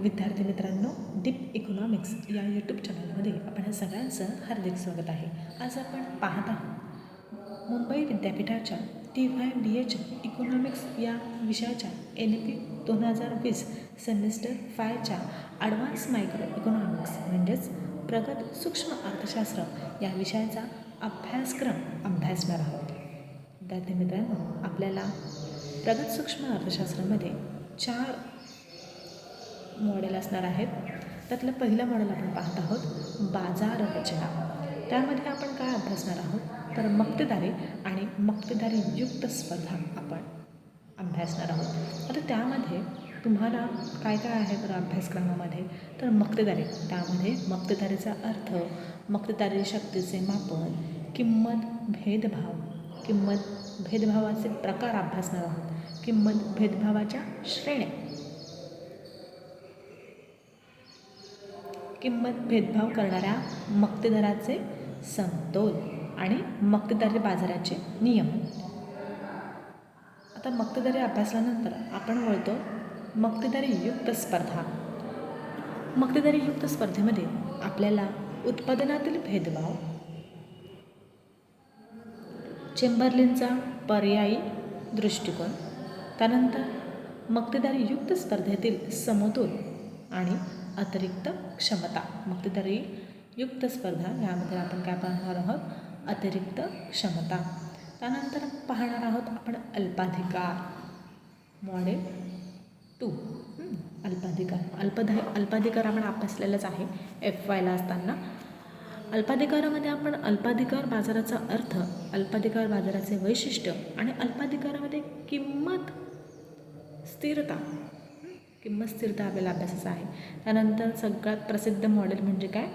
विद्यार्थी मित्रांनो, deep economics या यूट्यूब चॅनलमध्ये आपल्या सगळ्यांचं हार्दिक स्वागत आहे. आज आपण पाहत आहोत मुंबई विद्यापीठाच्या TYBH इकॉनॉमिक्स या विषयाच्या NP 2020 सेमिस्टर 5च्या ॲडव्हान्स मायक्रो इकॉनॉमिक्स म्हणजेच प्रगत सूक्ष्म अर्थशास्त्र या विषयाचा अभ्यासणार आहोत. विद्यार्थी मित्रांनो, आपल्याला प्रगत सूक्ष्म अर्थशास्त्रामध्ये 4 मॉडेल असणार आहेत. त्यातलं पहिलं मॉडेल आपण पाहत आहोत बाजार रचना. त्यामध्ये आपण काय अभ्यासणार आहोत तर मक्तेदारी आणि मक्तेदारी युक्त स्पर्धा आपण अभ्यासणार आहोत. आता त्यामध्ये तुम्हाला काय काय आहे तर अभ्यासक्रमामध्ये तर मक्तेदारी, त्यामध्ये मक्तेदारीचा अर्थ, मक्तेदारी शक्तीचे मापन, किंमत भेदभावाचे प्रकार अभ्यासणार आहोत, किंमत भेदभावाच्या श्रेण्या, किंमत भेदभाव करणाऱ्या मक्तेदाराचे समतोल आणि मक्तेदारी बाजाराचे नियम. आता मक्तेदारी अभ्यासल्यानंतर आपण वळतो मक्तेदारी युक्त स्पर्धा. मक्तेदारी युक्त स्पर्धेमध्ये आपल्याला उत्पादनातील भेदभाव, चेंबरलिनचा पर्यायी दृष्टिकोन, त्यानंतर मक्तेदारी युक्त स्पर्धेतील समतोल आणि अतिरिक्त क्षमता. मक्तेदारी युक्त स्पर्धा यामध्ये आपण काय पाहणार आहोत, अतिरिक्त क्षमता. त्यानंतर पाहणार आहोत आपण अल्पाधिकार, मॉडेल 2. अल्पाधिकार आपण अभ्यासलेलंच आहे FYला असताना. अल्पाधिकारामध्ये आपण अल्पाधिकार बाजाराचा अर्थ, अल्पाधिकार बाजाराचे वैशिष्ट्य आणि अल्पाधिकारामध्ये किंमत स्थिरता आपल्याला अभ्यासाचं आहे. त्यानंतर सगळ्यात प्रसिद्ध मॉडेल म्हणजे काय,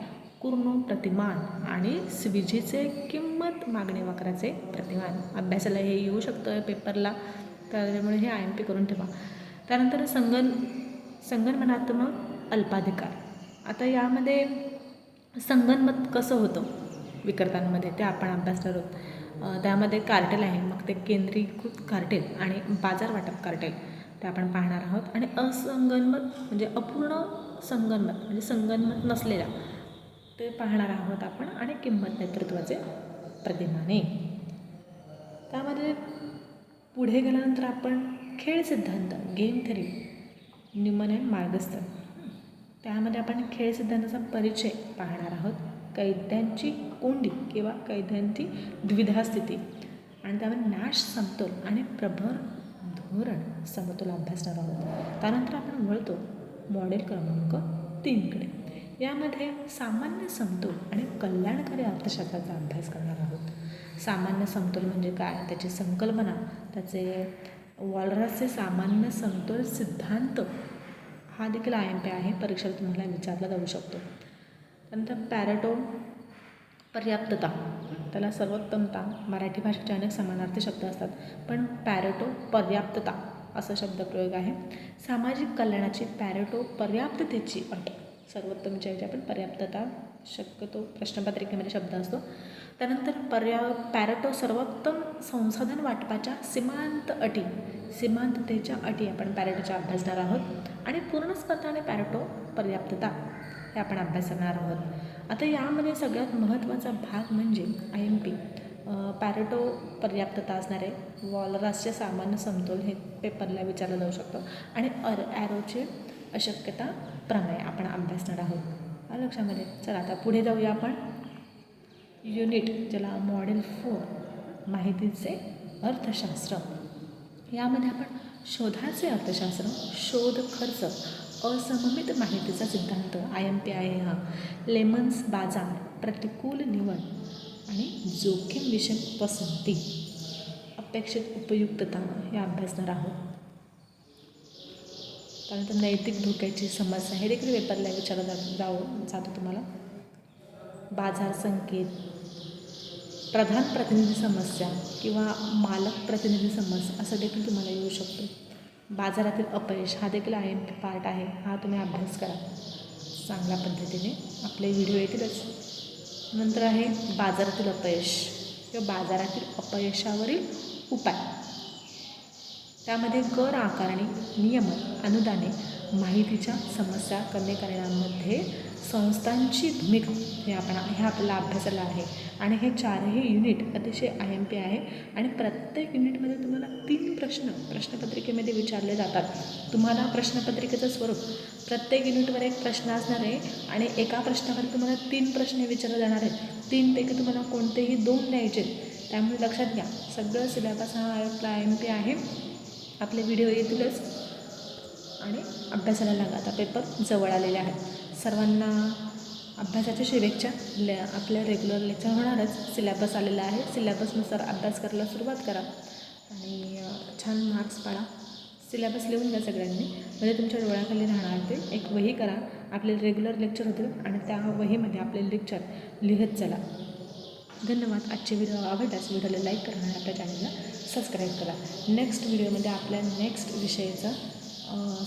कुर्नो प्रतिमान आणि स्विझीचे किंमत मागणी वक्राचे प्रतिमान. अभ्यासाला हे येऊ शकतं पेपरला, त्यामुळे हे IMP करून ठेवा. त्यानंतर संगणनात्मक अल्पाधिकार. आता यामध्ये संगनमत कसं होतं विक्रेत्यांमध्ये ते आपण अभ्यासणार आहोत. त्यामध्ये कार्टेल आहे, मग ते केंद्रीकृत कार्टेल आणि बाजार वाटप कार्टेल ते आपण पाहणार आहोत. आणि असंगनमत म्हणजे अपूर्ण संगनमत म्हणजे संगनमत नसलेला ते पाहणार आहोत आपण. आणि किंमत नेतृत्वाचे प्रतिमाने. त्यामध्ये पुढे गेल्यानंतर आपण खेळ सिद्धांत, गेम थेरी, न्यूमन अँड मार्गस्थ, त्यामध्ये आपण खेळ सिद्धांताचा परिचय पाहणार आहोत. कैद्यांची कोंडी किंवा कैद्यांची द्विधा स्थिती आणि त्यामध्ये नॅश समतोल आणि प्रभर धोरण समतोल अभ्यासणार आहोत. त्यानंतर आपण वळतो मॉडेल क्रमांक 3कडे. यामध्ये सामान्य समतोल आणि कल्याणकारी अर्थशास्त्राचा अभ्यास करणार आहोत. सामान्य समतोल म्हणजे काय, त्याची संकल्पना, त्याचे वॉलरसचे सामान्य समतोल सिद्धांत हा देखील IMP आहे, परीक्षेला तुम्हाला विचारला जाऊ शकतो. त्यानंतर पॅरेटो पर्याप्तता, त्याला सर्वोत्तमता, मराठी भाषेचे अनेक समानार्थी शब्द असतात पण पॅरेटो पर्याप्तता असा शब्दप्रयोग आहे. सामाजिक कल्याणाची पॅरेटो पर्याप्ततेची अट, सर्वोत्तमच्या ऐवजी आपण पर्याप्तता शक्यतो प्रश्नपत्रिकेमध्ये शब्द असतो. त्यानंतर पॅरेटो सर्वोत्तम संसाधन वाटपाच्या सीमांततेच्या अटी आपण पॅरेटोच्या अभ्यासणार आहोत. आणि पूर्ण स्पर्धा आणि पॅरेटो पर्याप्तता हे आपण अभ्यासणार आहोत. आता यामध्ये सगळ्यात महत्त्वाचा भाग म्हणजे IMP पॅरेटो पर्याप्तता असणार आहे. वॉलरसचे सामान्य समतोल हे पेपरला विचारलं जाऊ शकतं. आणि ॲरोचे अशक्यता प्रमेय आपण अभ्यासणार आहोत. लक्षामध्ये. चला आता पुढे जाऊया आपण युनिट, ज्याला मॉडेल 4 माहितीचे अर्थशास्त्र. यामध्ये आपण शोधाचे अर्थशास्त्र, शोध खर्च, असममित माहितीचा सिद्धांत IMP आहे हा, लेमन्स बाजार, प्रतिकूल निवड आणि जोखीम विषम पसंती, अपेक्षित उपयुक्तता हे अभ्यासणार आहोत. त्यानंतर नैतिक धोक्याची समस्या हे देखील पेपरला विचारलं जातो तुम्हाला. बाजार संकेत, प्रधान प्रतिनिधी समस्या किंवा मालक प्रतिनिधी समस्या असं देखील तुम्हाला येऊ शकतो. बाजारातील अपयश हा देखील IMP पार्ट आहे, हा तुम्ही अभ्यास करा चांगल्या पद्धतीने, आपले व्हिडिओ येतीलच. नंतर आहे बाजारातील अपयश किंवा बाजारातील अपयशावरील उपाय. त्यामध्ये कर आकारणी, नियमन, अनुदाने माहितीच्या समस्या कमी करण्यामध्ये संस्थांची भूमिका हे आपल्याला अभ्यासाला आहे. आणि हे 4ही युनिट अतिशय IMP आहे आणि प्रत्येक युनिटमध्ये तुम्हाला 3 प्रश्नपत्रिकेमध्ये विचारले जातात. तुम्हाला प्रश्नपत्रिकेचं स्वरूप प्रत्येक युनिटवर एक प्रश्न असणार आहे आणि एका प्रश्नावर तुम्हाला 3 प्रश्न विचारले जाणार आहेत. 3पैकी तुम्हाला कोणतेही 2 लिहायचे आहेत. त्यामुळे लक्षात घ्या, सगळं सिलेबस हा आपला IMP आहे. आपले व्हिडिओ येतीलच आणि अभ्यासाला लागा. आता पेपर जवळ आलेले आहेत. सर्वांना अभ्यासाच्या शुभेच्छा. आपल्या रेग्युलर लेक्चर होणारच. सिलेबस आलेला आहे. सिलेबसनुसार अभ्यास करायला सुरुवात करा आणि छान मार्क्स पाडा. सिलेबस लिहून घ्या सगळ्यांनी, म्हणजे तुमच्या डोळ्याखाली राहणार ते. एक वही करा, आपले रेग्युलर लेक्चर होतील आणि त्या वहीमध्ये आपले लेक्चर लिहत चला. धन्यवाद. आजचे व्हिडिओ आवडल्यास व्हिडिओला लाईक करा आणि आपल्या चॅनलला सबस्क्राईब करा. नेक्स्ट व्हिडिओमध्ये आपल्या नेक्स्ट विषयाचा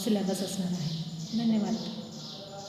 सिलेबस असणार आहे. धन्यवाद.